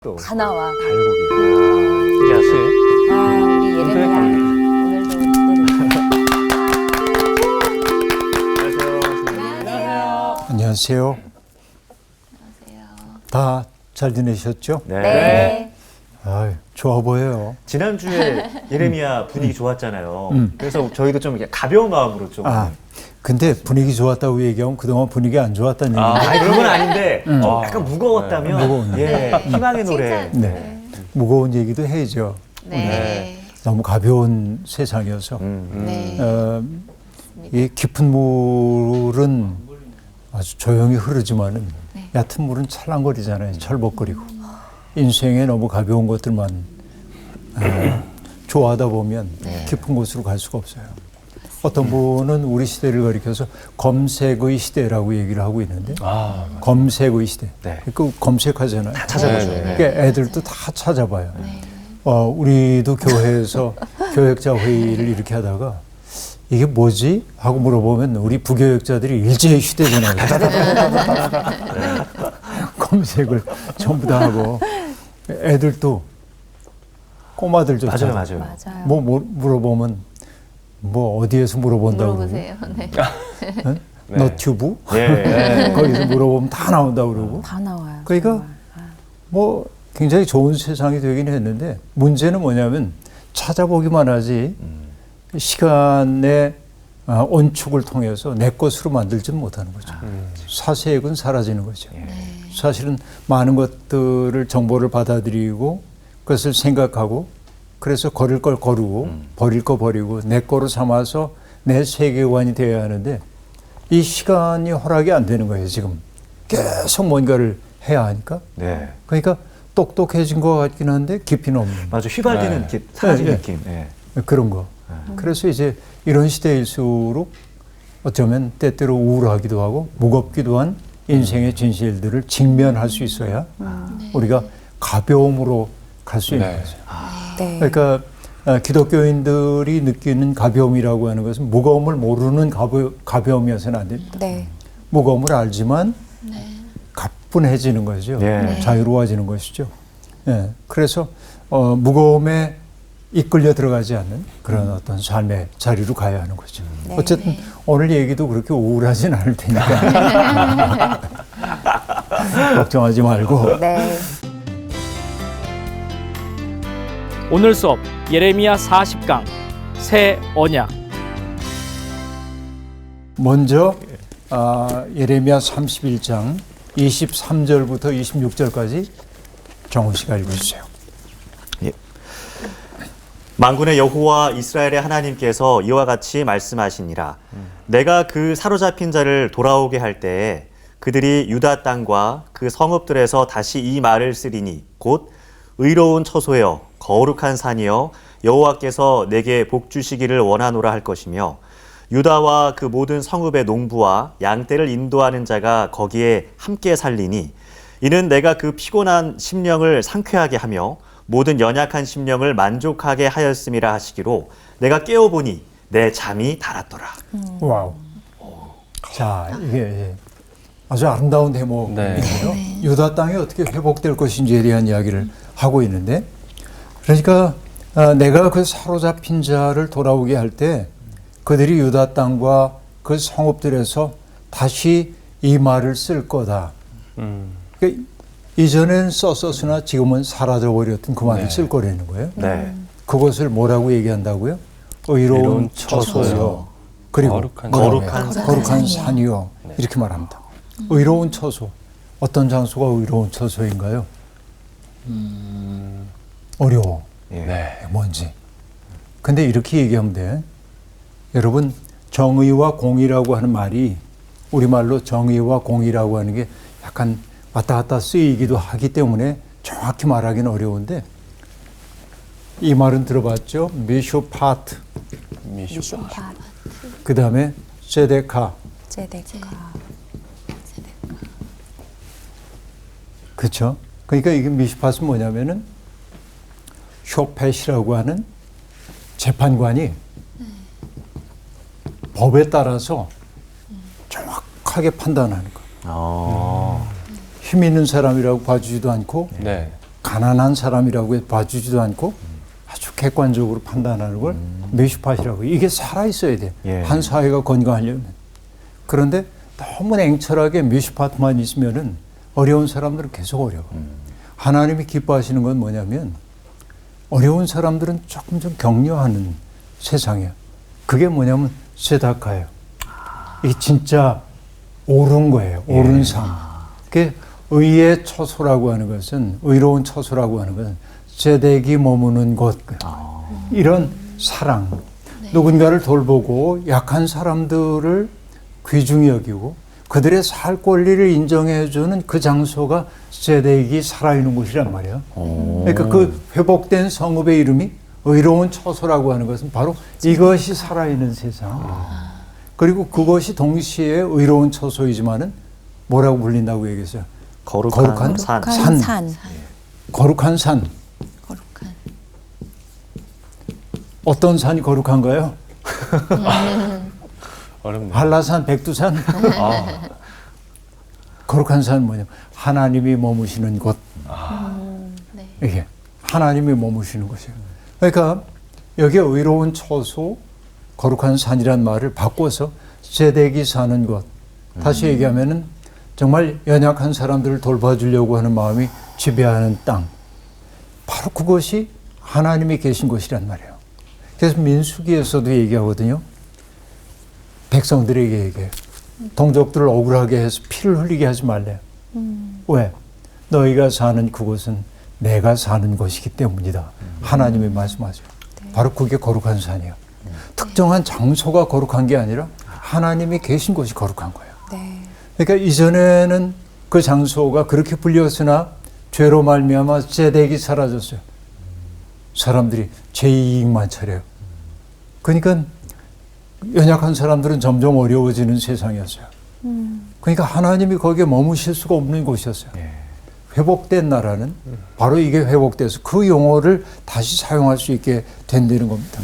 또 다 나와. 달고기. 신기하지? 우리 예레미야 오늘도 안녕하세요. 다 잘 지내셨죠? 네. 아유, 좋아 보여요. 지난주에 예레미야 분위기 좋았잖아요. 그래서 저희도 좀 이렇게 가벼운 마음으로 좀. 근데 분위기 좋았다고 얘기하면 그동안 분위기 안 좋았다는 얘기. 아니, 그런 건 아닌데 좀 약간 무거웠다면 무거운 희망의 노래. 네. 무거운 얘기도 해야죠. 네. 너무 가벼운 세상이어서. 네. 이 깊은 물은 아주 조용히 흐르지만은 얕은 물은 찰랑거리잖아요. 철벅거리고. 인생에 너무 가벼운 것들만 좋아하다 보면 깊은 곳으로 갈 수가 없어요. 어떤 분은 우리 시대를 가리켜서 검색의 시대라고 얘기를 하고 있는데 검색의 시대. 네. 그 검색하잖아요. 다 찾아보죠. 그러니까 애들도 다 찾아봐요. 우리도 교회에서 교역자 회의를 이렇게 하다가 이게 뭐지? 하고 물어보면 우리 부교역자들이 일제의 휴대전화를 검색을 전부 다 하고 애들도 꼬마들조차 맞아요. 뭐 물어보면 뭐 어디에서 물어본다고 물어보세요. 네. 그러고 너튜브? 네. 거기서 물어보면 다 나온다고 그러고 다 나와요. 그러니까 정말. 뭐 굉장히 좋은 세상이 되긴 했는데 문제는 뭐냐면 찾아보기만 하지 시간의 온축을 통해서 내 것으로 만들지는 못하는 거죠. 사색은 사라지는 거죠. 사실은 많은 것들을 정보를 받아들이고 그것을 생각하고 그래서 걸을 걸 거르고 버릴 거 버리고 내 거로 삼아서 내 세계관이 되어야 하는데 이 시간이 허락이 안 되는 거예요. 지금 계속 뭔가를 해야 하니까. 네. 그러니까 똑똑해진 것 같긴 한데 깊이는 없는. 맞아. 휘발되는 이렇게 사라진 느낌. 네. 그런 거. 그래서 이제 이런 시대일수록 어쩌면 때때로 우울하기도 하고 무겁기도 한 인생의 진실들을 직면할 수 있어야 우리가 가벼움으로 갈 수 있는 거죠. 네. 그러니까 기독교인들이 느끼는 가벼움이라고 하는 것은 무거움을 모르는 가벼움이어서는 안 됩니다. 네. 무거움을 알지만 가뿐해지는 거죠. 네. 자유로워지는 것이죠. 네. 그래서 무거움에 이끌려 들어가지 않는 그런 어떤 삶의 자리로 가야 하는 거죠. 어쨌든 오늘 얘기도 그렇게 우울하진 않을 테니까 걱정하지 말고. 네. 오늘 수업 예레미야 40강 새 언약. 먼저 예레미야 31장 23절부터 26절까지 정훈 씨가 읽어주세요. 만군의 여호와 이스라엘의 하나님께서 이와 같이 말씀하시니라. 내가 그 사로잡힌 자를 돌아오게 할 때에 그들이 유다 땅과 그 성읍들에서 다시 이 말을 쓰리니 곧 의로운 처소여 거룩한 산이여 여호와께서 내게 복 주시기를 원하노라 할 것이며 유다와 그 모든 성읍의 농부와 양떼를 인도하는 자가 거기에 함께 살리니 이는 내가 그 피곤한 심령을 상쾌하게 하며 모든 연약한 심령을 만족하게 하였음이라 하시기로 내가 깨어보니 내 잠이 달았더라. 와우. 자, 이게 아주 아름다운 대목이에요. 유다 땅이 어떻게 회복될 것인지에 대한 이야기를 하고 있는데, 그러니까 내가 그 사로잡힌 자를 돌아오게 할 때 그들이 유다 땅과 그 성읍들에서 다시 이 말을 쓸 거다. 그러니까 이전엔 썼었으나 지금은 사라져버렸던 그 말을 쓸 거라는 거예요. 네. 그것을 뭐라고 얘기한다고요? 의로운 처소요. 그리고 거룩한 산이요. 이렇게 말합니다. 의로운 처소. 어떤 장소가 의로운 처소인가요? 어려워. 뭔지. 근데 이렇게 얘기하면 돼. 여러분, 정의와 공의라고 하는 말이 우리말로 정의와 공의라고 하는 게 약간 왔다 갔다 쓰이기도 하기 때문에 정확히 말하기는 어려운데 이 말은 들어봤죠? 미쇼파트. 그 다음에 제데카. 그렇죠? 그러니까 이게 미슈팟은 뭐냐면은 쇼펫이라고 하는 재판관이 법에 따라서 정확하게 판단하는 거. 힘 있는 사람이라고 봐주지도 않고 가난한 사람이라고 해서 봐주지도 않고 아주 객관적으로 판단하는 걸 메슈팟이라고. 이게 살아있어야 돼. 예. 한 사회가 건강하려면. 그런데 너무 냉철하게 메슈팟만 있으면은 어려운 사람들은 계속 어려워. 하나님이 기뻐하시는 건 뭐냐면 어려운 사람들은 조금 좀 격려하는 세상이야. 그게 뭐냐면 세다카예요. 이게 진짜 옳은 거예요. 옳은 삶. 그게 의의 처소라고 하는 것은, 의로운 처소라고 하는 것은 제덱이 머무는 곳. 이런 사랑. 누군가를 돌보고 약한 사람들을 귀중히 여기고 그들의 살 권리를 인정해주는 그 장소가 제덱이 살아있는 곳이란 말이에요. 그러니까 그 회복된 성읍의 이름이 의로운 처소라고 하는 것은 바로 이것이 살아있는 세상. 그리고 그것이 동시에 의로운 처소이지만은 뭐라고 불린다고 얘기했어요? 거룩한 산. 산. 거룩한 산. 거룩한. 어떤 산이 거룩한가요? 어렵네. 한라산, 백두산. 거룩한 산은 뭐냐면 하나님이 머무시는 곳. 네. 이게 하나님이 머무시는 곳이에요. 그러니까 여기에 의로운 처소, 거룩한 산이란 말을 바꿔서 제덱이 사는 곳. 다시 얘기하면은 정말 연약한 사람들을 돌봐주려고 하는 마음이 지배하는 땅. 바로 그것이 하나님이 계신 곳이란 말이에요. 그래서 민수기에서도 얘기하거든요. 백성들에게 얘기해요. 동족들을 억울하게 해서 피를 흘리게 하지 말래요. 왜? 너희가 사는 그곳은 내가 사는 곳이기 때문이다. 하나님이 말씀하죠. 바로 그게 거룩한 산이에요. 특정한 장소가 거룩한 게 아니라 하나님이 계신 곳이 거룩한 거예요. 네. 그러니까 이전에는 그 장소가 그렇게 불렸으나 죄로 말미암아 제덱이 사라졌어요. 사람들이 제 이익만 차려요. 그러니까 연약한 사람들은 점점 어려워지는 세상이었어요. 그러니까 하나님이 거기에 머무실 수가 없는 곳이었어요. 회복된 나라는 바로 이게 회복돼서 그 용어를 다시 사용할 수 있게 된다는 겁니다.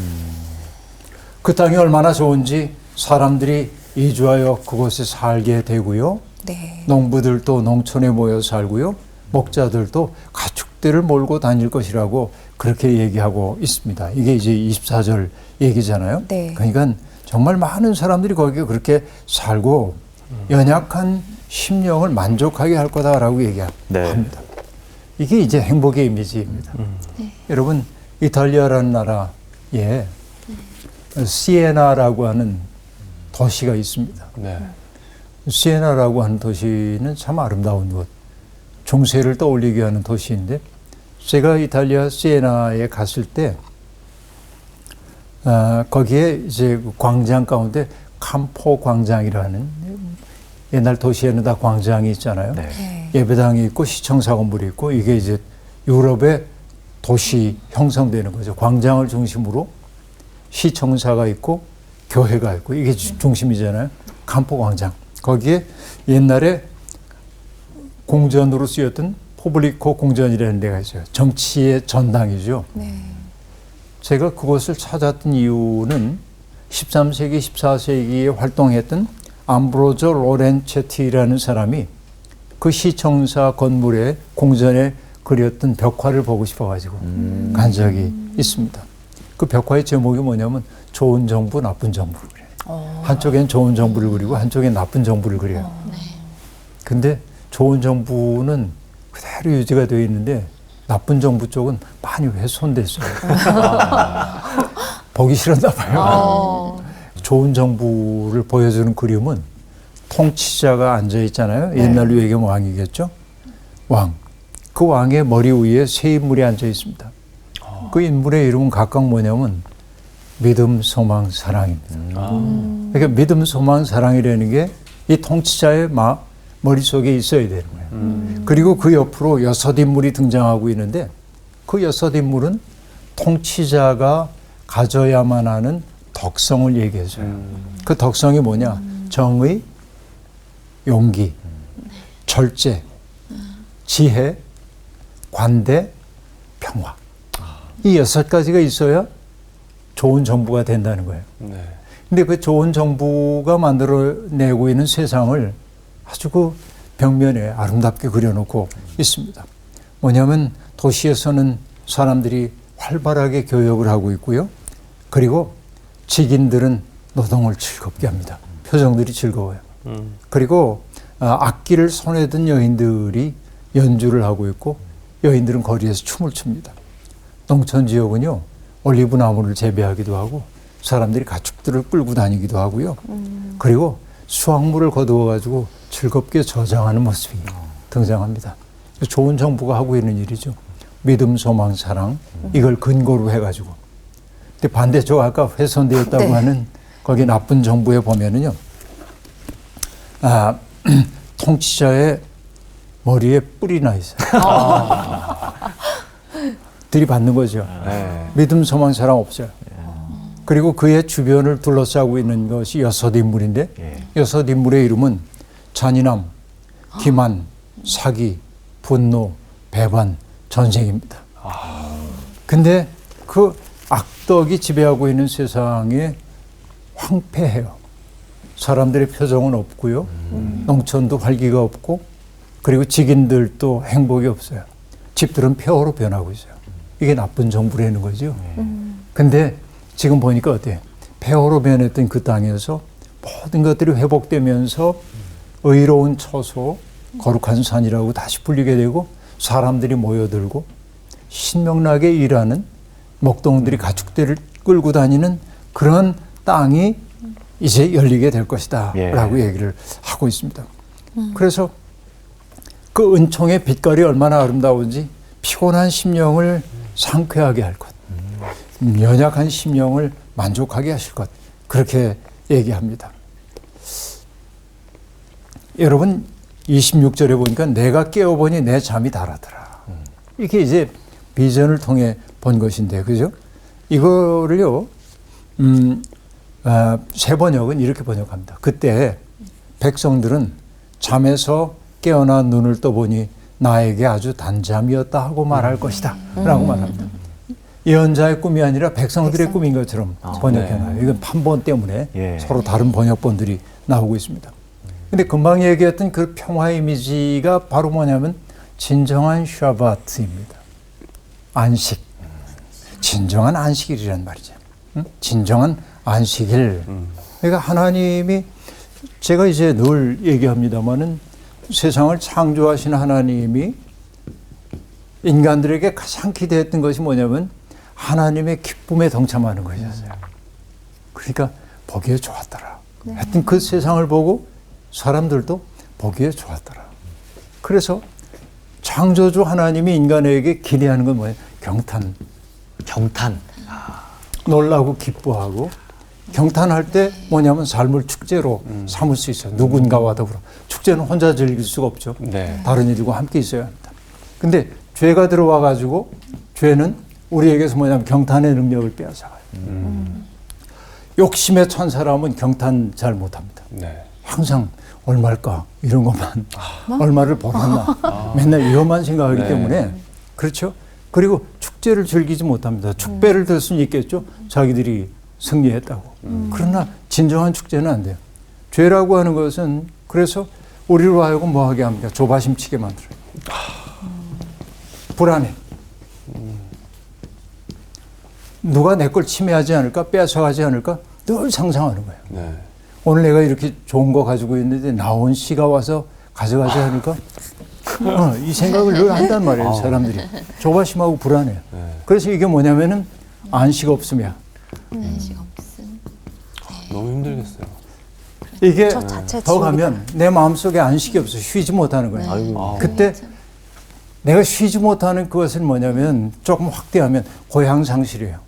그 땅이 얼마나 좋은지 사람들이 이주하여 그곳에 살게 되고요. 네. 농부들도 농촌에 모여 살고요. 목자들도 가축들을 몰고 다닐 것이라고 그렇게 얘기하고 있습니다. 이게 이제 24절 얘기잖아요. 네. 그러니까 정말 많은 사람들이 거기에 그렇게 살고 연약한 심령을 만족하게 할 거다라고 얘기합니다. 네. 이게 이제 행복의 이미지입니다. 여러분, 이탈리아라는 나라에 시에나라고 하는 도시가 있습니다. 네. 시에나라고 하는 도시는 참 아름다운 곳, 중세를 떠올리게 하는 도시인데 제가 이탈리아 시에나에 갔을 때 거기에 이제 광장 가운데 campo 광장이라는 옛날 도시에는 다 광장이 있잖아요. 네. 네. 예배당이 있고 시청사 건물이 있고 이게 이제 유럽의 도시 형성되는 거죠. 광장을 중심으로 시청사가 있고 교회가 있고 이게 중심이잖아요. campo 광장. 거기에 옛날에 공전으로 쓰였던 포블리코 공전이라는 데가 있어요. 정치의 전당이죠. 네. 제가 그것을 찾았던 이유는 13세기, 14세기에 활동했던 암브로조 로렌체티라는 사람이 그 시청사 건물에 공전에 그렸던 벽화를 보고 싶어가지고 간 적이 있습니다. 그 벽화의 제목이 뭐냐면 좋은 정부, 나쁜 정부를 그려요. 한쪽엔 좋은 정부를 그리고 한쪽엔 나쁜 정부를 그려요. 근데 좋은 정부는 그대로 유지가 되어 있는데 나쁜 정부 쪽은 많이 훼손됐어요. 보기 싫었나 봐요. 좋은 정부를 보여주는 그림은 통치자가 앉아 있잖아요. 옛날로 얘기하면 왕이겠죠. 왕. 그 왕의 머리 위에 세 인물이 앉아 있습니다. 그 인물의 이름은 각각 뭐냐면 믿음, 소망, 사랑입니다. 그러니까 믿음, 소망, 사랑이라는 게 이 통치자의 머릿속에 있어야 되는 거예요. 그리고 그 옆으로 6인물이 등장하고 있는데 그 6인물은 통치자가 가져야만 하는 덕성을 얘기해줘요. 그 덕성이 뭐냐? 정의, 용기, 절제, 지혜, 관대, 평화. 이 6가지가 있어야 좋은 정부가 된다는 거예요. 네. 근데 그 좋은 정부가 만들어내고 있는 세상을 아주 그 벽면에 아름답게 그려놓고 있습니다. 뭐냐면 도시에서는 사람들이 활발하게 교역을 하고 있고요. 그리고 직인들은 노동을 즐겁게 합니다. 표정들이 즐거워요. 그리고 악기를 손에 든 여인들이 연주를 하고 있고 여인들은 거리에서 춤을 춥니다. 농촌 지역은요, 올리브 나무를 재배하기도 하고 사람들이 가축들을 끌고 다니기도 하고요. 그리고 수확물을 거두어 가지고 즐겁게 저장하는 모습이 등장합니다. 좋은 정부가 하고 있는 일이죠. 믿음, 소망, 사랑 이걸 근거로 해가지고. 근데 반대쪽 아까 훼손되었다고 네. 하는 거기 나쁜 정부에 보면은요, 통치자의 머리에 뿔이 나 있어요. 들이받는 거죠. 네. 믿음, 소망, 사랑 없어요. 그리고 그의 주변을 둘러싸고 있는 것이 여섯 인물인데 여섯 인물의 이름은 잔인함, 기만, 사기, 분노, 배반, 전쟁입니다. 근데 그 악덕이 지배하고 있는 세상에 황폐해요. 사람들의 표정은 없고요. 농촌도 활기가 없고 그리고 직인들도 행복이 없어요. 집들은 폐허로 변하고 있어요. 이게 나쁜 정부라는 거죠. 근데 지금 보니까 어때요? 폐허로 변했던 그 땅에서 모든 것들이 회복되면서 의로운 처소, 거룩한 산이라고 다시 불리게 되고 사람들이 모여들고 신명나게 일하는 목동들이 가축들을 끌고 다니는 그런 땅이 이제 열리게 될 것이다 라고 얘기를 하고 있습니다. 그래서 그 은총의 빛깔이 얼마나 아름다운지 피곤한 심령을 상쾌하게 할 것, 연약한 심령을 만족하게 하실 것, 그렇게 얘기합니다. 여러분 26절에 보니까 내가 깨어보니 내 잠이 달하더라. 이게 이제 비전을 통해 본 것인데, 그죠? 이거를요, 새 번역은 이렇게 번역합니다. 그때 백성들은 잠에서 깨어나 눈을 떠보니 나에게 아주 단잠이었다 하고 말할 것이다 라고 말합니다. 예언자의 꿈이 아니라 백성들의 꿈인 것처럼 번역해놔요. 이건 판본 때문에 서로 다른 번역본들이 나오고 있습니다. 근데 금방 얘기했던 그 평화 이미지가 바로 뭐냐면 진정한 샤바트입니다. 안식. 진정한 안식일이란 말이죠. 진정한 안식일. 그러니까 하나님이, 제가 이제 늘 얘기합니다마는 세상을 창조하신 하나님이 인간들에게 가장 기대했던 것이 뭐냐면 하나님의 기쁨에 동참하는 것이었어요. 그러니까 보기에 좋았더라. 하여튼 그 세상을 보고 사람들도 보기에 좋았더라. 그래서 창조주 하나님이 인간에게 기대하는 건 뭐예요? 경탄. 경탄. 놀라고 기뻐하고, 경탄할 때 뭐냐면 삶을 축제로 삼을 수 있어요. 누군가와 더불어. 축제는 혼자 즐길 수가 없죠. 네. 다른 이들과 함께 있어야 합니다. 근데 죄가 들어와 가지고 죄는 우리에게서 뭐냐면 경탄의 능력을 빼앗아가요. 욕심에 찬 사람은 경탄 잘 못합니다. 네. 항상 얼마일까 이런 것만 얼마를 벌었나 맨날 위험한 생각하기 때문에 그렇죠. 그리고 축제를 즐기지 못합니다. 축배를 들 수는 있겠죠. 자기들이 승리했다고. 그러나 진정한 축제는 안 돼요. 죄라고 하는 것은 그래서 우리로 하여금 뭐하게 합니까? 조바심치게 만들어요. 불안해. 누가 내 걸 침해하지 않을까? 빼앗아가지 않을까? 늘 상상하는 거예요. 네. 오늘 내가 이렇게 좋은 거 가지고 있는데 나온 씨가 와서 가져가지 않을까? 이 생각을 늘 한단 말이에요, 사람들이. 조바심하고 불안해요. 그래서 이게 뭐냐면은 안식 없음이야. 안식 없음. 너무 힘들겠어요. 이게 저 자체 더 가면 내 마음속에 안식이 없어. 쉬지 못하는 거예요. 아이고. 그때 내가 쉬지 못하는 그것은 뭐냐면 조금 확대하면 고향 상실이에요.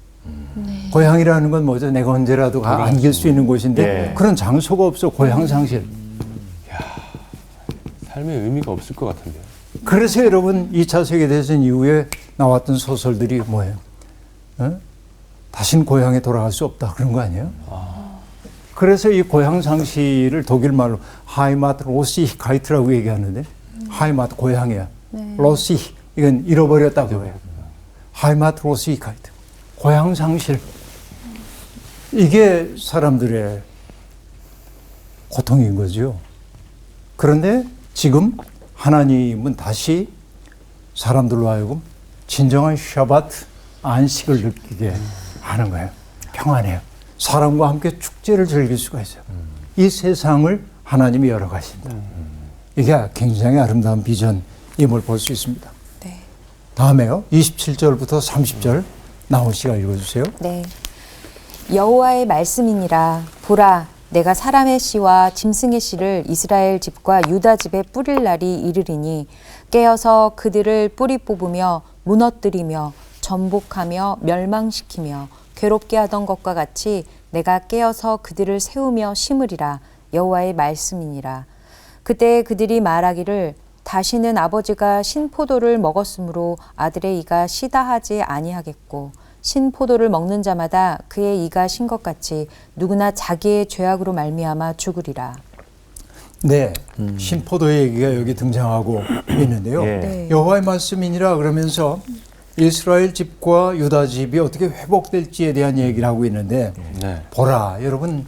고향이라는 건 뭐죠? 내가 언제라도 안길 수 있는 곳인데 그런 장소가 없어. 고향 상실. 삶의 의미가 없을 것 같은데요. 그래서 여러분 2차 세계대전 이후에 나왔던 소설들이 뭐예요? 다신 고향에 돌아갈 수 없다 그런 거 아니에요? 그래서 이 고향 상실을 독일 말로 하이마트 로시히카이트라고 얘기하는데 하이마트 고향이야. 로시 이건 잃어버렸다고 해요. 하이마트 로시히카이트 고향 상실. 이게 사람들의 고통인 거죠. 그런데 지금 하나님은 다시 사람들로 하여금 진정한 샤바트 안식을 느끼게 하는 거예요. 평안해요. 사람과 함께 축제를 즐길 수가 있어요. 이 세상을 하나님이 열어가신다. 이게 굉장히 아름다운 비전임을 볼 수 있습니다. 네. 다음에요. 27절부터 30절 나온 씨가 읽어주세요. 네. 여호와의 말씀이니라. 보라, 내가 사람의 씨와 짐승의 씨를 이스라엘 집과 유다 집에 뿌릴 날이 이르리니 깨어서 그들을 뿌리 뽑으며 무너뜨리며 전복하며 멸망시키며 괴롭게 하던 것과 같이 내가 깨어서 그들을 세우며 심으리라. 여호와의 말씀이니라. 그때 그들이 말하기를 다시는 아버지가 신포도를 먹었으므로 아들의 이가 시다 하지 아니하겠고 신포도를 먹는 자마다 그의 이가 신 것 같이 누구나 자기의 죄악으로 말미암아 죽으리라. 네, 신포도 얘기가 여기 등장하고 있는데요. 예. 네. 여호와의 말씀이니라 그러면서 이스라엘 집과 유다 집이 어떻게 회복될지에 대한 얘기를 하고 있는데 네. 보라, 여러분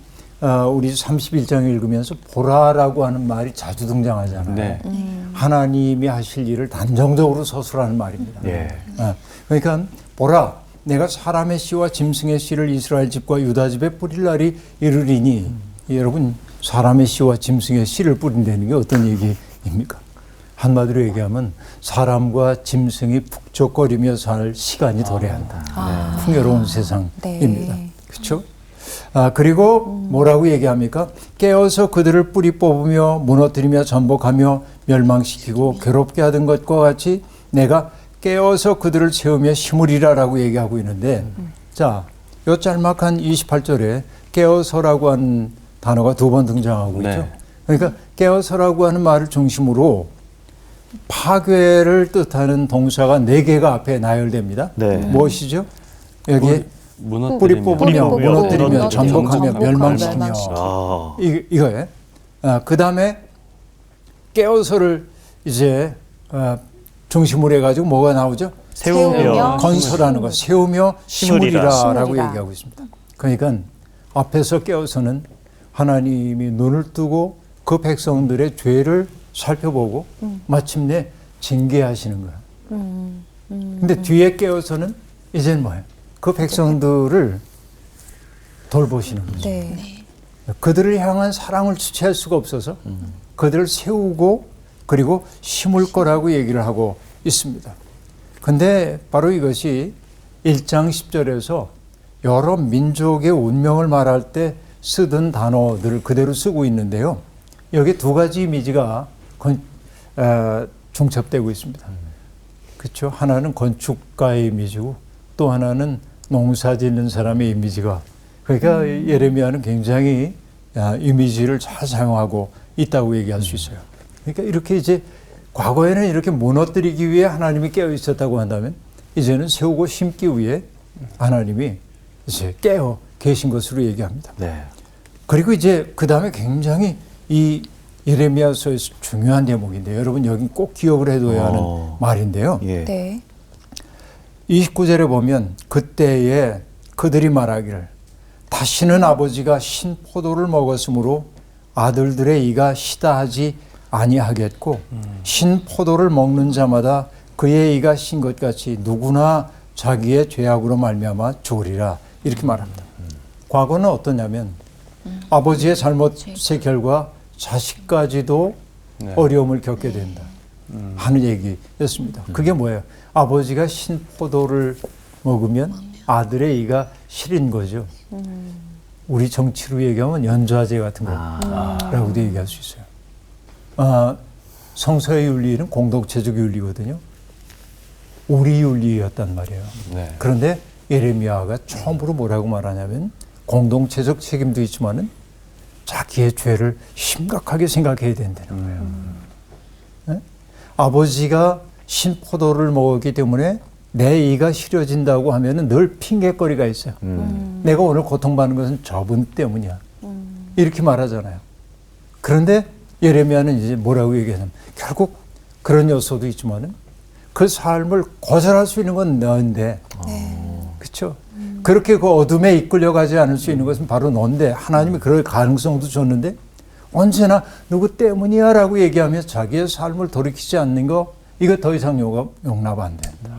우리 31장 읽으면서 보라라고 하는 말이 자주 등장하잖아요. 네. 하나님이 하실 일을 단정적으로 서술하는 말입니다. 예. 그러니까 보라, 내가 사람의 씨와 짐승의 씨를 이스라엘 집과 유다 집에 뿌릴 날이 이르리니 여러분 사람의 씨와 짐승의 씨를 뿌린다는 게 어떤 얘기입니까? 한마디로 얘기하면 사람과 짐승이 북적거리며 살 시간이 도래한다. 풍요로운 세상입니다. 네. 그렇죠? 그리고 뭐라고 얘기합니까? 깨어서 그들을 뿌리 뽑으며 무너뜨리며 전복하며 멸망시키고 괴롭게 하던 것과 같이 내가 깨어서 그들을 세우며 심으리라라고 얘기하고 있는데 자, 요 짤막한 28절에 깨어서라고 하는 단어가 2번 등장하고 네. 있죠. 그러니까 깨어서라고 하는 말을 중심으로 파괴를 뜻하는 동사가 4개가 앞에 나열됩니다. 네. 무엇이죠? 여기에 뿌리 뽑으며 뿌리 뽑고, 무너뜨리며 전복하며 전복하며 멸망시키며 멸망시키며. 아. 이거예요. 그 다음에 깨어서를 이제 중심으로 해가지고 뭐가 나오죠? 세우며 건설하는 것, 세우며 심으리라. 심으리라라고 심으리라. 얘기하고 있습니다. 그러니까 앞에서 깨어서는 하나님이 눈을 뜨고 그 백성들의 죄를 살펴보고 마침내 징계하시는 거야. 근데 뒤에 깨어서는 이제는 뭐예요? 그 백성들을 돌보시는 거죠. 네. 그들을 향한 사랑을 주체할 수가 없어서 그들을 세우고 그리고 심을 거라고 얘기를 하고 있습니다. 근데 바로 이것이 1장 10절에서 여러 민족의 운명을 말할 때 쓰던 단어들을 그대로 쓰고 있는데요. 여기 2가지 이미지가 중첩되고 있습니다. 그렇죠? 하나는 건축가의 이미지고 또 하나는 농사 짓는 사람의 이미지가. 그러니까 예레미야는 굉장히 이미지를 잘 사용하고 있다고 얘기할 수 있어요. 그러니까 이렇게 이제 과거에는 이렇게 무너뜨리기 위해 하나님이 깨어 있었다고 한다면 이제는 세우고 심기 위해 하나님이 이제 깨어 계신 것으로 얘기합니다. 네. 그리고 이제 그 다음에 굉장히 이 예레미야서에서 중요한 대목인데 여러분 여기 꼭 기억을 해둬야 하는 말인데요. 예. 네. 29절에 보면 그때에 그들이 말하기를 다시는 아버지가 신포도를 먹었으므로 아들들의 이가 시다하지 아니하겠고 신포도를 먹는 자마다 그의 이가 신 것 같이 누구나 자기의 죄악으로 말미암아 죽으리라 이렇게 말합니다. 과거는 어떠냐면 아버지의 잘못의 결과 자식까지도 네. 어려움을 겪게 된다 하는 얘기였습니다. 그게 뭐예요? 아버지가 신포도를 먹으면 아들의 이가 시린 거죠. 우리 정치로 얘기하면 연좌제 같은 거라고도 얘기할 수 있어요. 성서의 윤리는 공동체적 윤리거든요. 우리 윤리였단 말이에요. 네. 그런데 예레미야가 처음으로 뭐라고 말하냐면 공동체적 책임도 있지만은 자기의 죄를 심각하게 생각해야 된다는 거예요. 네? 아버지가 신포도를 먹었기 때문에 내 이가 시려진다고 하면은 늘 핑계거리가 있어요. 내가 오늘 고통받는 것은 저분 때문이야. 이렇게 말하잖아요. 그런데 예레미야는 이제 뭐라고 얘기하냐면 결국 그런 요소도 있지만은 그 삶을 거절할 수 있는 건 너인데, 그렇죠? 그렇게 그 어둠에 이끌려가지 않을 수 있는 것은 바로 너인데 하나님이 그럴 가능성도 줬는데 언제나 누구 때문이야라고 얘기하며 자기의 삶을 돌이키지 않는 거 이거 더 이상 용납 안 된다.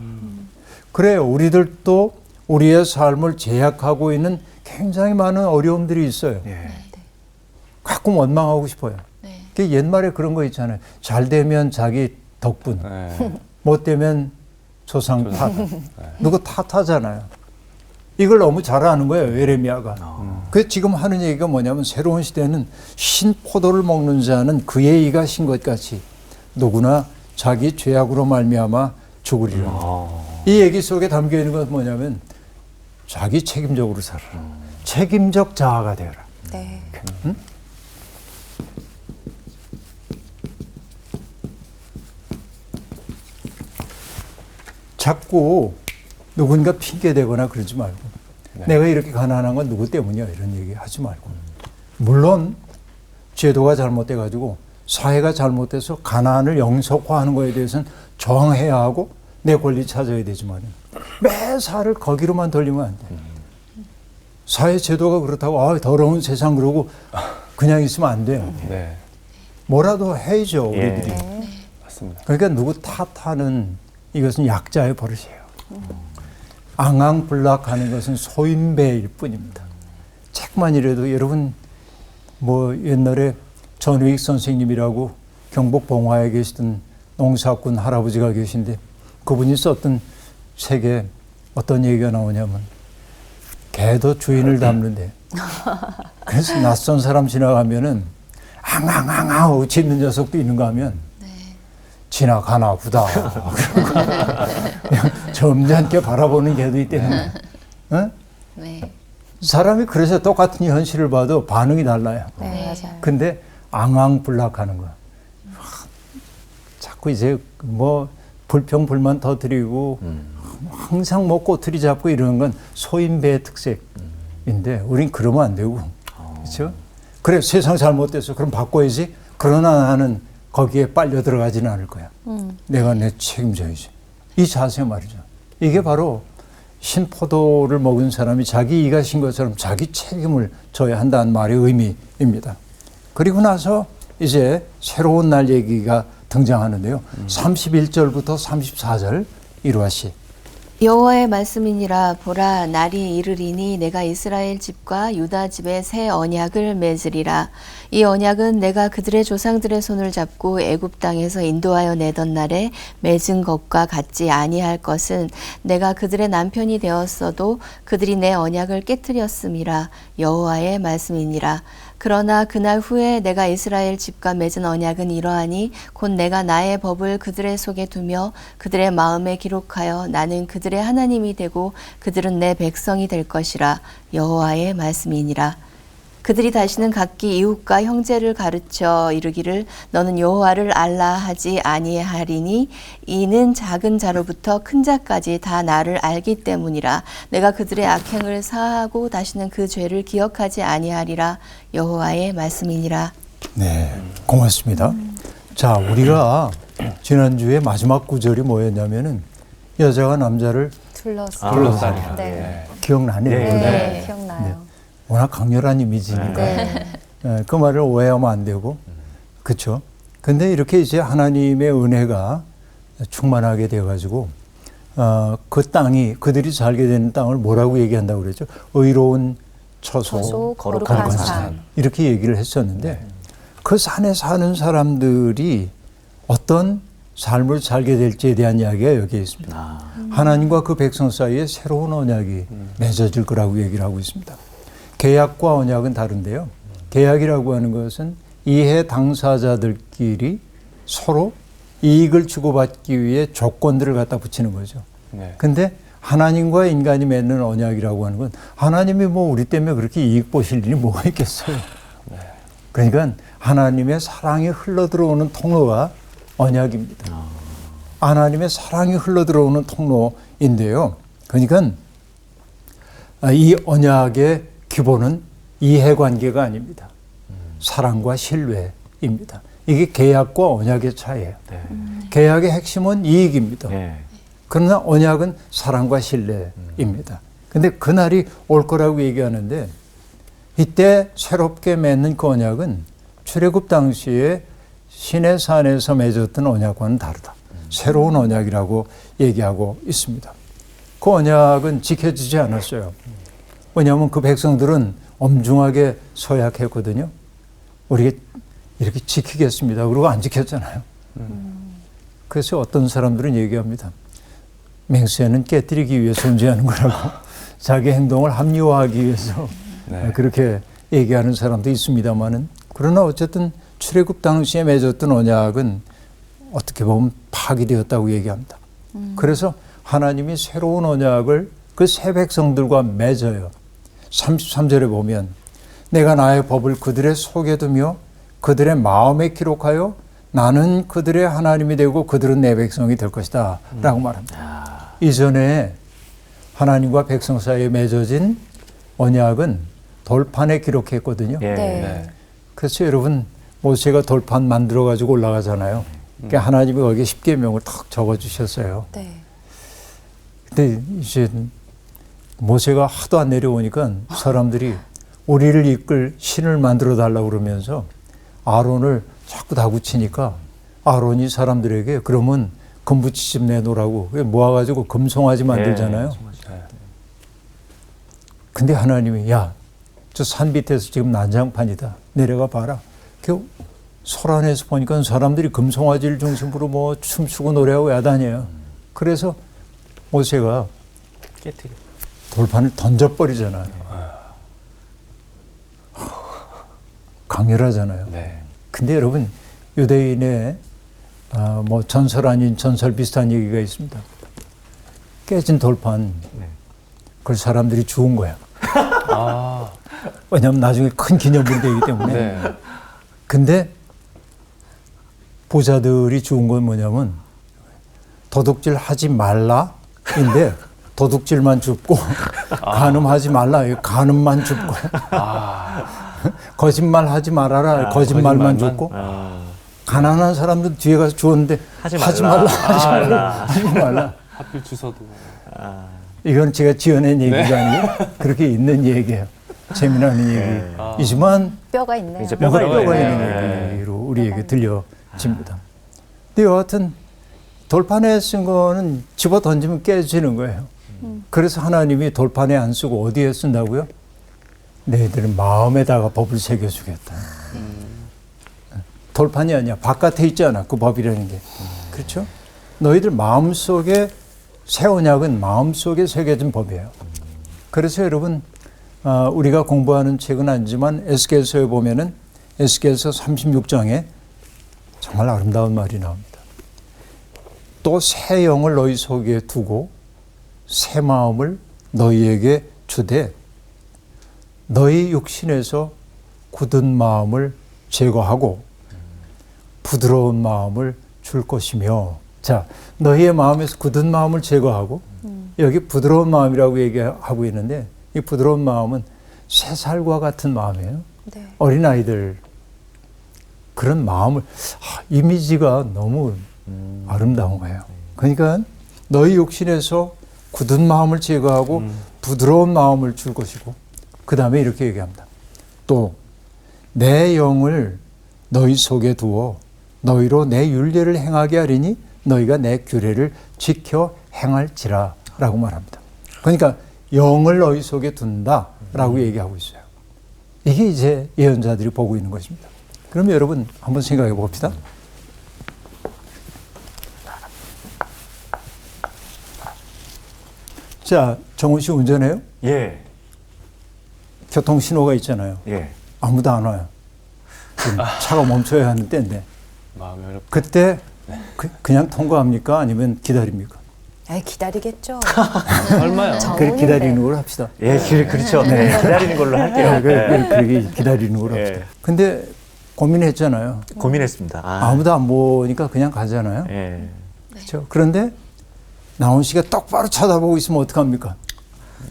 그래요. 우리들도 우리의 삶을 제약하고 있는 굉장히 많은 어려움들이 있어요. 예. 가끔 원망하고 싶어요. 네. 그 옛말에 그런 거 있잖아요. 잘 되면 자기 덕분, 네. 못 되면 조상 탓. 누구 탓하잖아요. 이걸 너무 잘 아는 거예요, 예레미야가. 그래서 지금 하는 얘기가 뭐냐면 새로운 시대는 신 포도를 먹는 자는 그의 이가 신 것 같이 누구나 자기 죄악으로 말미암아 죽으리라. 이 얘기 속에 담겨 있는 건 뭐냐면 자기 책임적으로 살아라. 책임적 자아가 되어라. 네. 자꾸 누군가 핑계대거나 그러지 말고 내가 이렇게 가난한 건 누구 때문이야 이런 얘기 하지 말고 물론 제도가 잘못돼가지고 사회가 잘못돼서 가난을 영속화하는 거에 대해서는 저항해야 하고 내 권리 찾아야 되지만 매사를 거기로만 돌리면 안 돼. 사회 제도가 그렇다고 더러운 세상 그러고 그냥 있으면 안 돼요. 네. 뭐라도 해야죠 우리들이. 네. 맞습니다. 그러니까 누구 탓하는 이것은 약자의 버릇이에요. 앙앙불락하는 것은 소인배일 뿐입니다. 책만이라도 여러분 뭐 옛날에 전우익 선생님이라고 경북 봉화에 계시던 농사꾼 할아버지가 계신데 그분이 썼던 책에 어떤 얘기가 나오냐면 개도 주인을 닮는데 그래서 낯선 사람 지나가면은 앙앙앙앙 하고 짖는 녀석도 있는가 하면 지나가나 보다. 점잖게 바라보는 개도 있다는 거예요. 네. 사람이 그래서 똑같은 현실을 봐도 반응이 달라요. 네, 맞아요. 근데 앙앙불락하는 거야. 자꾸 이제 뭐 불평 불만 터뜨리고 항상 뭐 꼬투리 잡고 이러는 건 소인배의 특색인데 우린 그러면 안 되고 그렇죠? 그래 세상 잘못돼서 그럼 바꿔야지. 그러나 나는 거기에 빨려 들어가지는 않을 거야. 내가 내 책임져야지. 이 자세 말이죠. 이게 바로 신포도를 먹은 사람이 자기 이가 신 것처럼 자기 책임을 져야 한다는 말의 의미입니다. 그리고 나서 이제 새로운 날 얘기가 등장하는데요. 31절부터 34절 이루아씨. 여호와의 말씀이니라 보라 날이 이르리니 내가 이스라엘 집과 유다 집에 새 언약을 맺으리라. 이 언약은 내가 그들의 조상들의 손을 잡고 애굽 땅에서 인도하여 내던 날에 맺은 것과 같지 아니할 것은 내가 그들의 남편이 되었어도 그들이 내 언약을 깨뜨렸음이라. 여호와의 말씀이니라. 그러나 그날 후에 내가 이스라엘 집과 맺은 언약은 이러하니 곧 내가 나의 법을 그들의 속에 두며 그들의 마음에 기록하여 나는 그들의 하나님이 되고 그들은 내 백성이 될 것이라. 여호와의 말씀이니라. 그들이 다시는 각기 이웃과 형제를 가르쳐 이르기를 너는 여호와를 알라 하지 아니하리니 이는 작은 자로부터 큰 자까지 다 나를 알기 때문이라. 내가 그들의 악행을 사하고 다시는 그 죄를 기억하지 아니하리라. 여호와의 말씀이니라. 네, 고맙습니다. 자, 우리가 지난주에 마지막 구절이 뭐였냐면은 여자가 남자를 둘러싸리라. 네. 기억나네요. 네, 기억나요. 워낙 강렬한 이미지니까 네. 그 말을 오해하면 안 되고 그렇죠. 근데 이렇게 이제 하나님의 은혜가 충만하게 되어가지고 그 땅이 그들이 살게 되는 땅을 뭐라고 얘기한다고 그랬죠? 의로운 처소, 거룩한 산. 이렇게 얘기를 했었는데 그 산에 사는 사람들이 어떤 삶을 살게 될지에 대한 이야기가 여기에 있습니다. 하나님과 그 백성 사이에 새로운 언약이 맺어질 거라고 얘기를 하고 있습니다. 계약과 언약은 다른데요. 계약이라고 하는 것은 이해 당사자들끼리 서로 이익을 주고받기 위해 조건들을 갖다 붙이는 거죠. 네. 근데 하나님과 인간이 맺는 언약이라고 하는 건 하나님이 뭐 우리 때문에 그렇게 이익 보실 일이 뭐가 있겠어요. 그러니까 하나님의 사랑이 흘러들어오는 통로가 언약입니다. 하나님의 사랑이 흘러들어오는 통로인데요. 그러니까 이 언약의 기본은 이해관계가 아닙니다. 사랑과 신뢰입니다. 이게 계약과 언약의 차이예요. 계약의 핵심은 이익입니다. 그러나 언약은 사랑과 신뢰입니다. 근데 그날이 올 거라고 얘기하는데 이때 새롭게 맺는 그 언약은 출애굽 당시에 시내산에서 맺었던 언약과는 다르다. 새로운 언약이라고 얘기하고 있습니다. 그 언약은 지켜지지 않았어요. 왜냐하면 그 백성들은 엄중하게 서약했거든요. 우리 이렇게 지키겠습니다. 그러고 안 지켰잖아요. 그래서 어떤 사람들은 얘기합니다. 맹세는 깨뜨리기 위해 존재하는 거라고 자기 행동을 합리화하기 위해서 네. 그렇게 얘기하는 사람도 있습니다만은 그러나 어쨌든 출애굽 당시에 맺었던 언약은 어떻게 보면 파기되었다고 얘기합니다. 그래서 하나님이 새로운 언약을 그 새 백성들과 맺어요. 33절에 보면 내가 나의 법을 그들의 속에 두며 그들의 마음에 기록하여 나는 그들의 하나님이 되고 그들은 내 백성이 될 것이다 라고 말합니다. 이전에 하나님과 백성 사이에 맺어진 언약은 돌판에 기록했거든요. 예. 네. 그래서 여러분 모세가 돌판 만들어 가지고 올라가잖아요. 그러니까 하나님이 거기에 십계명을 탁 적어 주셨어요. 네. 근데 이제 모세가 하도 안 내려오니까 사람들이 우리를 이끌 신을 만들어 달라고 그러면서 아론을 자꾸 다구치니까 아론이 사람들에게 그러면 금붙이집 내놓으라고 모아가지고 금송아지 만들잖아요. 네. 근데 하나님이 야, 저 산 밑에서 지금 난장판이다. 내려가 봐라. 그 소란에서 보니까 사람들이 금송아지를 중심으로 뭐 춤추고 노래하고 야단해요. 그래서 모세가 깨뜨려. 돌판을 던져버리잖아요. 강렬하잖아요. 네. 근데 여러분 유대인의 뭐 전설 아닌 전설 비슷한 얘기가 있습니다. 깨진 돌판 그걸 사람들이 주운 거야. 아, 왜냐하면 나중에 큰 기념물이 되기 때문에. 네. 근데 부자들이 주운 건 뭐냐면 도둑질 하지 말라인데 도둑질만 줍고 간음하지 말라 간음만 줍고 거짓말하지 말아라 거짓말만 줍고 가난한 사람들 뒤에 가서 주었는데 하지 말라 하지 말라 하필 주서도. 이건 제가 지어낸 얘기가 아니고 그렇게 있는 얘기예요. 재미나는 얘기이지만 뼈가 있네요. 이제 뭔가 뼈가 뼈가 있네요. 있는 얘기로 우리에게 들려집니다. 근데 여하튼 돌판에 쓴 거는 집어 던지면 깨지는 거예요. 그래서 하나님이 돌판에 안 쓰고 어디에 쓴다고요? 너희들 마음에다가 법을 새겨주겠다. 돌판이 아니야. 바깥에 있잖아. 그 법이라는 게. 그렇죠? 너희들 마음속에 새 언약은 마음속에 새겨진 법이에요. 그래서 여러분 우리가 공부하는 책은 아니지만 에스겔서에 보면은 에스겔서 36장에 정말 아름다운 말이 나옵니다. 또 새 영을 너희 속에 두고 새 마음을 너희에게 주되 너희 육신에서 굳은 마음을 제거하고 부드러운 마음을 줄 것이며 자 너희의 마음에서 굳은 마음을 제거하고 여기 부드러운 마음이라고 얘기하고 있는데 이 부드러운 마음은 새살과 같은 마음이에요. 네. 어린아이들 그런 마음을 이미지가 너무 아름다운 거예요. 그러니까 너희 육신에서 굳은 마음을 제거하고 부드러운 마음을 줄 것이고 그 다음에 이렇게 얘기합니다. 또 내 영을 너희 속에 두어 너희로 내 율례를 행하게 하리니 너희가 내 규례를 지켜 행할지라 라고 말합니다. 그러니까 영을 너희 속에 둔다라고 얘기하고 있어요. 이게 이제 예언자들이 보고 있는 것입니다. 그럼 여러분 한번 생각해 봅시다. 자, 정훈 씨 운전해요? 예. 교통신호가 있잖아요. 예. 아무도 안 와요. 지금 차가 멈춰야 하는 때인데 마음이 어렵다. 그때 그냥 통과합니까? 아니면 기다립니까? 에이, 기다리겠죠. 얼마요? 그렇게 기다리는 걸로 합시다. 예, 그렇죠. 네. 기다리는 걸로 할게요. 그렇게 기다리는 걸로 합시다. 예. 근데 고민했잖아요. 고민했습니다. 아무도 안 보니까 그냥 가잖아요. 예. 그렇죠? 그런데 나훈 씨가 똑바로 쳐다보고 있으면 어떡합니까?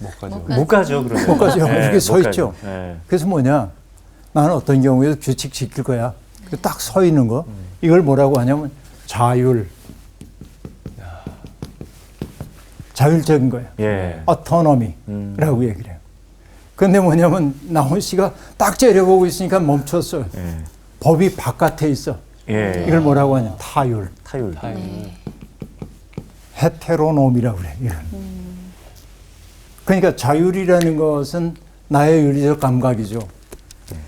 못 가죠. 못 가죠, 그러면. 못 가죠. 예, 이렇게 서 못 있죠. 가죠. 예. 그래서 뭐냐? 나는 어떤 경우에도 규칙 지킬 거야. 딱 서 있는 거. 이걸 뭐라고 하냐면 자율. 자율적인 거예요. 예. 어토노미라고 얘기를 해요. 그런데 뭐냐면 나훈 씨가 딱 째려보고 있으니까 멈췄어요. 예. 법이 바깥에 있어. 예. 이걸 뭐라고 하냐? 타율. 타율. 타임. 헤테로놈이라고 그래요. 이건. 그러니까 자율이라는 것은 나의 윤리적 감각이죠.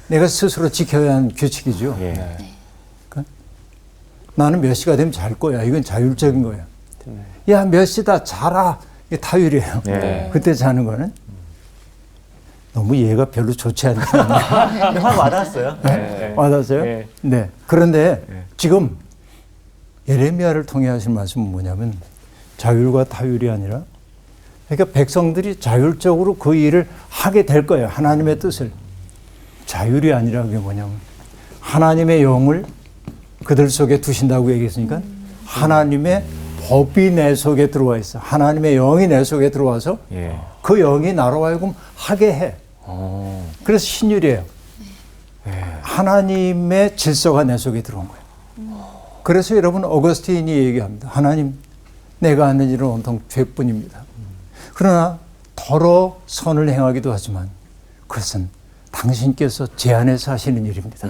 내가 스스로 지켜야 하는 규칙이죠. 예. 그러니까 나는 몇 시가 되면 잘 거야. 이건 자율적인 거야. 야, 몇 시다 자라. 이게 타율이에요. 네. 그때 자는 거는 너무 이해가 별로 좋지 않네요. 근데 확 와닿았어요. 네. 와닿았어요? 네. 네. 그런데 지금 예레미야를 통해 하신 말씀은 뭐냐면 자율과 타율이 아니라 그러니까 백성들이 자율적으로 그 일을 하게 될 거예요. 하나님의 뜻을. 자율이 아니라 그게 뭐냐면 하나님의 영을 그들 속에 두신다고 얘기했으니까 하나님의 법이 내 속에 들어와 있어. 하나님의 영이 내 속에 들어와서 예. 그 영이 나로 하여금 하게 해. 그래서 신율이에요. 하나님의 질서가 내 속에 들어온 거예요. 그래서 여러분 어거스틴이 얘기합니다. 하나님, 내가 하는 일은 온통 죄뿐입니다. 그러나 더러 선을 행하기도 하지만 그것은 당신께서 제 안에서 하시는 일입니다.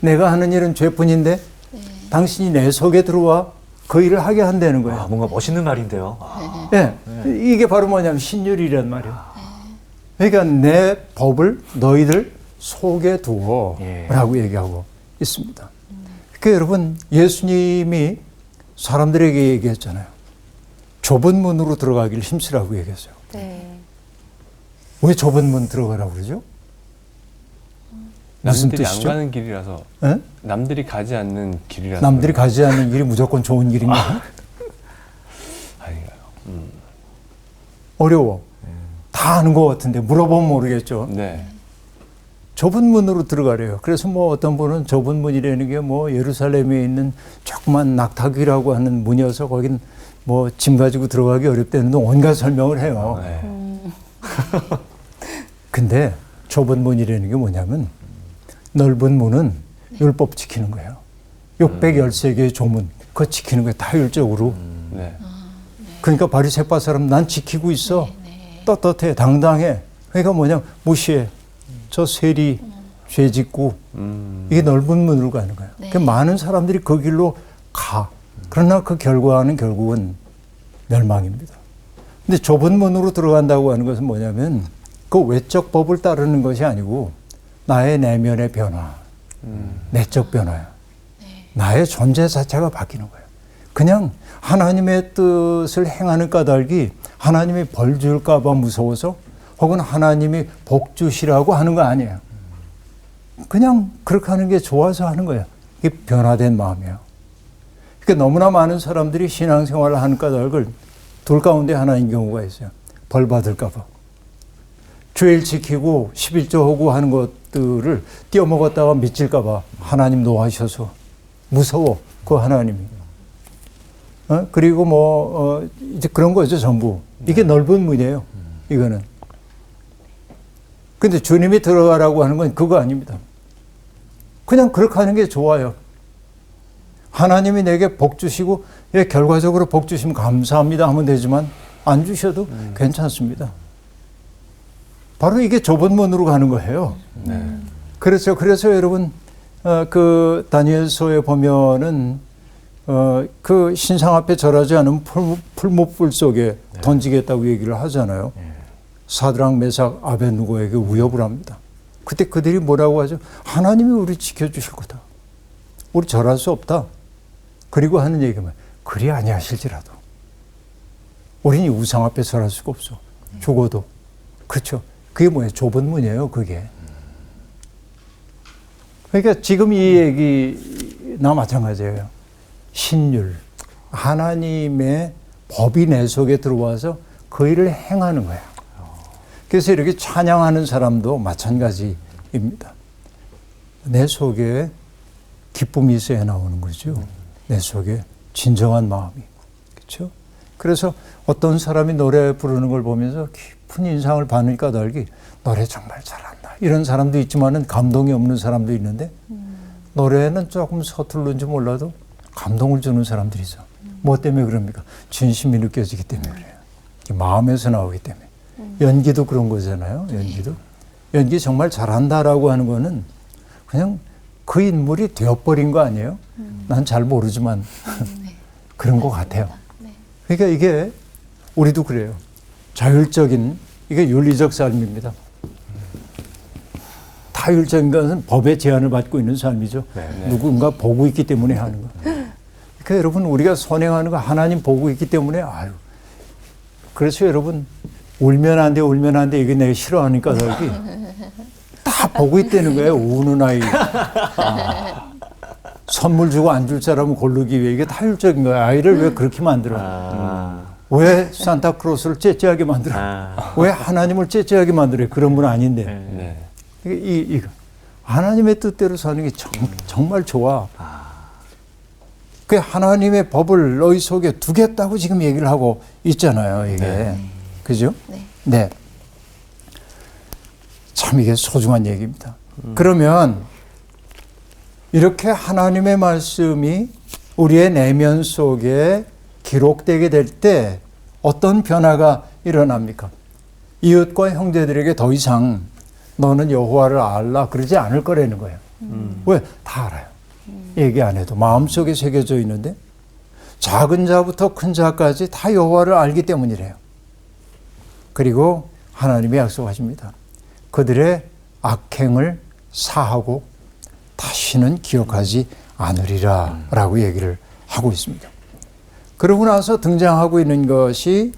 내가 하는 일은 죄뿐인데 당신이 내 속에 들어와 그 일을 하게 한다는 거예요. 아, 뭔가 멋있는 말인데요. 네. 이게 바로 뭐냐면 신율이란 말이에요. 그러니까 내 법을 너희들 속에 두어 라고 얘기하고 있습니다. 그러니까 여러분 예수님이 사람들에게 얘기했잖아요. 좁은 문으로 들어가기를 힘쓰라고 얘기했어요. 네. 왜 좁은 문 들어가라고 그러죠? 무슨 남들이 뜻이죠? 안 가는 길이라서 예? 남들이 가지 않는 길이라서 남들이 가지 않는 길이 무조건 좋은 길인가요? 아닌가요? 어려워. 다 아는 것 같은데 물어보면 모르겠죠. 네. 좁은 문으로 들어가래요. 그래서 뭐 어떤 분은 좁은 문이라는 게 뭐 예루살렘에 있는 조그만 낙타귀라고 하는 문이어서 거긴 뭐 짐 가지고 들어가기 어렵다는 온갖 설명을 해요. 네. 근데 좁은 문이라는 게 뭐냐면 넓은 문은 율법 지키는 거예요. 613개의 조문 그거 지키는 거예요. 타율적으로. 네. 그러니까 바리새파 사람 난 지키고 있어. 떳떳해 당당해. 그러니까 뭐냐 무시해. 저 세리 죄 짓고 이게 넓은 문으로 가는 거예요. 그 많은 사람들이 그 길로 가. 그러나 그 결과는 결국은 멸망입니다. 근데 좁은 문으로 들어간다고 하는 것은 뭐냐면 그 외적 법을 따르는 것이 아니고 나의 내면의 변화, 내적 변화야. 나의 존재 자체가 바뀌는 거예요. 그냥 하나님의 뜻을 행하는 까닭이 하나님이 벌 줄까 봐 무서워서 혹은 하나님이 복 주시라고 하는 거 아니에요. 그냥 그렇게 하는 게 좋아서 하는 거예요. 이게 변화된 마음이에요. 그러니까 너무나 많은 사람들이 신앙생활을 하는 까닭을 둘 가운데 하나인 경우가 있어요. 벌 받을까 봐. 주일 지키고 11조 하고 하는 것들을 띄어먹었다가 미칠까 봐 하나님 노하셔서 무서워. 그 하나님이. 그리고 이제 그런 거죠, 전부. 이게 넓은 문이에요. 이거는. 근데 주님이 들어가라고 하는 건 그거 아닙니다. 그냥 그렇게 하는 게 좋아요. 하나님이 내게 복 주시고, 결과적으로 복 주시면 감사합니다 하면 되지만, 안 주셔도 괜찮습니다. 바로 이게 좁은 문으로 가는 거예요. 네. 그래서 여러분, 그 다니엘서에 보면은, 그 신상 앞에 절하지 않은 풀무불 속에 던지겠다고 얘기를 하잖아요. 사드락, 메삭, 아벳느고에게 위협을 합니다. 그때 그들이 뭐라고 하죠? 하나님이 우리 지켜주실 거다. 우리 절할 수 없다. 그리고 하는 얘기만 그리 아니하실지라도 우리는 우상 앞에 절할 수가 없어. 죽어도. 그렇죠. 그게 뭐예요? 좁은 문이에요. 그게. 그러니까 지금 이 얘기나 마찬가지예요. 신율. 하나님의 법이 내 속에 들어와서 그 일을 행하는 거야. 그래서 이렇게 찬양하는 사람도 마찬가지입니다. 내 속에 기쁨이 있어야 나오는 거죠. 내 속에 진정한 마음이. 그렇죠? 그래서 어떤 사람이 노래 부르는 걸 보면서 깊은 인상을 받는 까닭이 노래 정말 잘한다. 이런 사람도 있지만은 감동이 없는 사람도 있는데 노래는 조금 서툴른지 몰라도 감동을 주는 사람들이 있어. 뭐 때문에 그럽니까? 진심이 느껴지기 때문에 그래요. 마음에서 나오기 때문에. 연기도 그런 거잖아요. 연기 정말 잘한다라고 하는 거는 그냥 그 인물이 되어버린 거 아니에요? 난 잘 모르지만 그런 것 같아요. 그러니까 이게 우리도 그래요. 자율적인 이게 윤리적 삶입니다. 타율적인 것은 법의 제한을 받고 있는 삶이죠. 누군가 보고 있기 때문에 하는 거. 그러니까 여러분 우리가 선행하는 거 하나님 보고 있기 때문에 아유. 그래서 여러분 울면 안 돼, 울면 안 돼. 이게 내가 싫어하니까 저기 다 보고 있다는 거예요. 우는 아이. 선물 주고 안 줄 사람은 고르기 위해 이게 타율적인 거예요. 아이를 왜 그렇게 만들어? 왜 산타크로스를 째째하게 만들어? 왜 하나님을 째째하게 만들어요? 그런 분 아닌데. 네. 이거 하나님의 뜻대로 사는 게 정말 좋아. 그 하나님의 법을 너희 속에 두겠다고 지금 얘기를 하고 있잖아요. 이게 그죠? 네. 참 이게 소중한 얘기입니다. 그러면 이렇게 하나님의 말씀이 우리의 내면 속에 기록되게 될 때 어떤 변화가 일어납니까? 이웃과 형제들에게 더 이상 너는 여호와를 알라 그러지 않을 거라는 거예요. 왜? 다 알아요. 얘기 안 해도 마음속에 새겨져 있는데 작은 자부터 큰 자까지 다 여호와를 알기 때문이래요. 그리고 하나님이 약속하십니다. 그들의 악행을 사하고 다시는 기억하지 않으리라 라고 얘기를 하고 있습니다. 그러고 나서 등장하고 있는 것이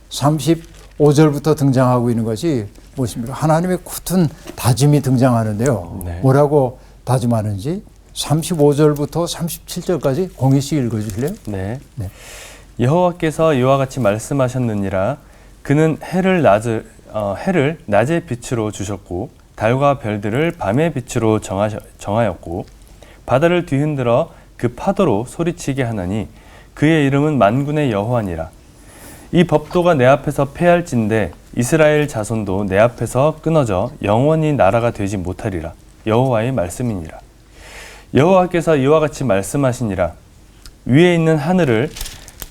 35절부터 등장하고 있는 것이 무엇입니까? 하나님의 굳은 다짐이 등장하는데요. 네. 뭐라고 다짐하는지 35절부터 37절까지 공희 씨 읽어주실래요? 네. 네. 여호와께서 이와 같이 말씀하셨느니라. 그는 해를 낮의 빛으로 주셨고 달과 별들을 밤의 빛으로 정하였고 바다를 뒤흔들어 그 파도로 소리치게 하나니 그의 이름은 만군의 여호와니라. 이 법도가 내 앞에서 패할진대 이스라엘 자손도 내 앞에서 끊어져 영원히 나라가 되지 못하리라. 여호와의 말씀이니라. 여호와께서 이와 같이 말씀하시니라. 위에 있는 하늘을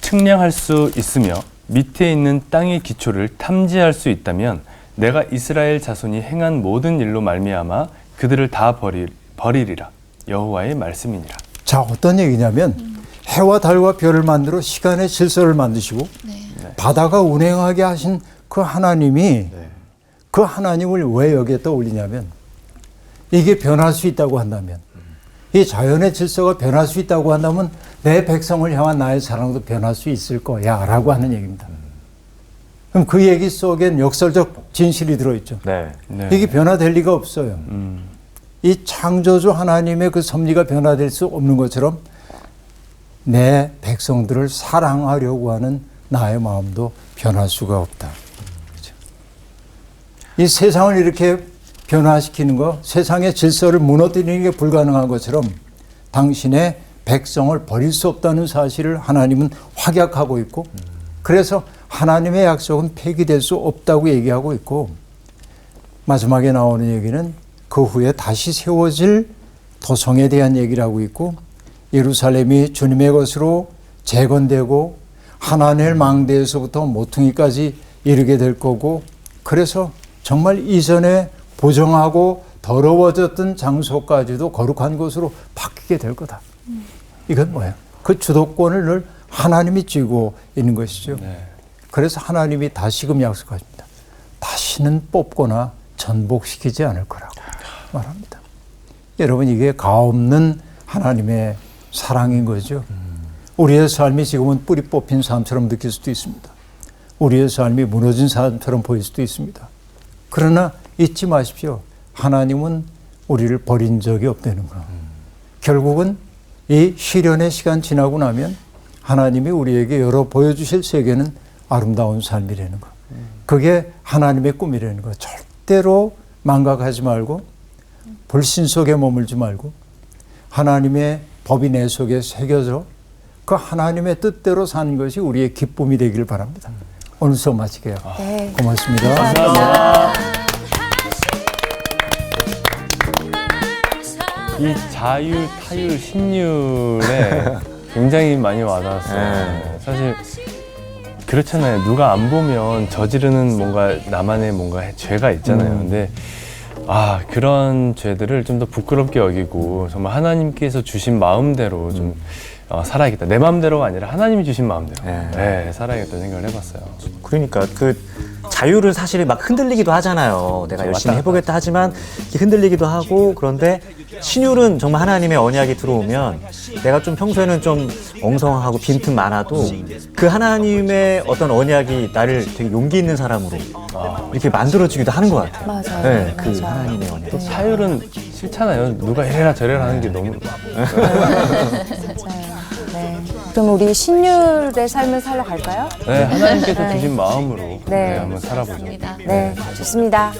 측량할 수 있으며 밑에 있는 땅의 기초를 탐지할 수 있다면 내가 이스라엘 자손이 행한 모든 일로 말미암아 그들을 다 버리리라. 여호와의 말씀이니라. 자, 어떤 얘기냐면 해와 달과 별을 만들어 시간의 질서를 만드시고 바다가 운행하게 하신 그 하나님이 그 하나님을 왜 여기에 떠올리냐면 이게 변할 수 있다고 한다면 이 자연의 질서가 변할 수 있다고 한다면 내 백성을 향한 나의 사랑도 변할 수 있을 거야 라고 하는 얘기입니다. 그럼 그 얘기 속엔 역설적 진실이 들어있죠. 네. 이게 변화될 리가 없어요. 이 창조주 하나님의 그 섭리가 변화될 수 없는 것처럼 내 백성들을 사랑하려고 하는 나의 마음도 변할 수가 없다. 그렇죠? 이 세상을 이렇게 변화시키는 거, 세상의 질서를 무너뜨리는 게 불가능한 것처럼 당신의 백성을 버릴 수 없다는 사실을 하나님은 확약하고 있고 그래서 하나님의 약속은 폐기될 수 없다고 얘기하고 있고 마지막에 나오는 얘기는 그 후에 다시 세워질 도성에 대한 얘기를 하고 있고 예루살렘이 주님의 것으로 재건되고 하나넬 망대에서부터 모퉁이까지 이르게 될 거고 그래서 정말 이전에 보정하고 더러워졌던 장소까지도 거룩한 곳으로 바뀌게 될 거다. 이건 뭐예요? 그 주도권을 늘 하나님이 쥐고 있는 것이죠. 그래서 하나님이 다시금 약속하십니다. 다시는 뽑거나 전복시키지 않을 거라고 말합니다. 여러분 이게 가없는 하나님의 사랑인 거죠. 우리의 삶이 지금은 뿌리 뽑힌 삶처럼 느낄 수도 있습니다. 우리의 삶이 무너진 삶처럼 보일 수도 있습니다. 그러나 잊지 마십시오. 하나님은 우리를 버린 적이 없다는 거. 결국은 이 시련의 시간 지나고 나면 하나님이 우리에게 열어 보여주실 세계는 아름다운 삶이라는 거. 그게 하나님의 꿈이라는 거. 절대로 망각하지 말고 불신 속에 머물지 말고 하나님의 법이 내 속에 새겨져 그 하나님의 뜻대로 사는 것이 우리의 기쁨이 되기를 바랍니다. 오늘 수업 마치게요. 네. 고맙습니다. 감사합니다. 이 자율, 타율, 신율에 굉장히 많이 와닿았어요. 사실 그렇잖아요. 누가 안 보면 저지르는 뭔가 나만의 뭔가 죄가 있잖아요. 근데 그런 죄들을 좀 더 부끄럽게 여기고 정말 하나님께서 주신 마음대로 좀 살아야겠다. 내 마음대로가 아니라 하나님이 주신 마음대로 네. 살아야겠다 생각을 해봤어요. 그러니까 그 자유를 사실 막 흔들리기도 하잖아요. 내가 열심히 왔다 해보겠다 하지만 이렇게 흔들리기도 하고 그런데 신율은 정말 하나님의 언약이 들어오면 내가 좀 평소에는 좀 엉성하고 빈틈 많아도 그 하나님의 어떤 언약이 나를 되게 용기 있는 사람으로 이렇게 만들어주기도 하는 것 같아요. 맞아요. 네, 그 맞아요. 하나님의 언약. 또 사율은 싫잖아요. 누가 이래라 저래라 하는 게 너무 맞아요. 네. 그럼 우리 신율의 삶을 살러 갈까요? 하나님께서 네. 주신 마음으로 네. 한번 살아보죠. 맞습니다. 네, 좋습니다.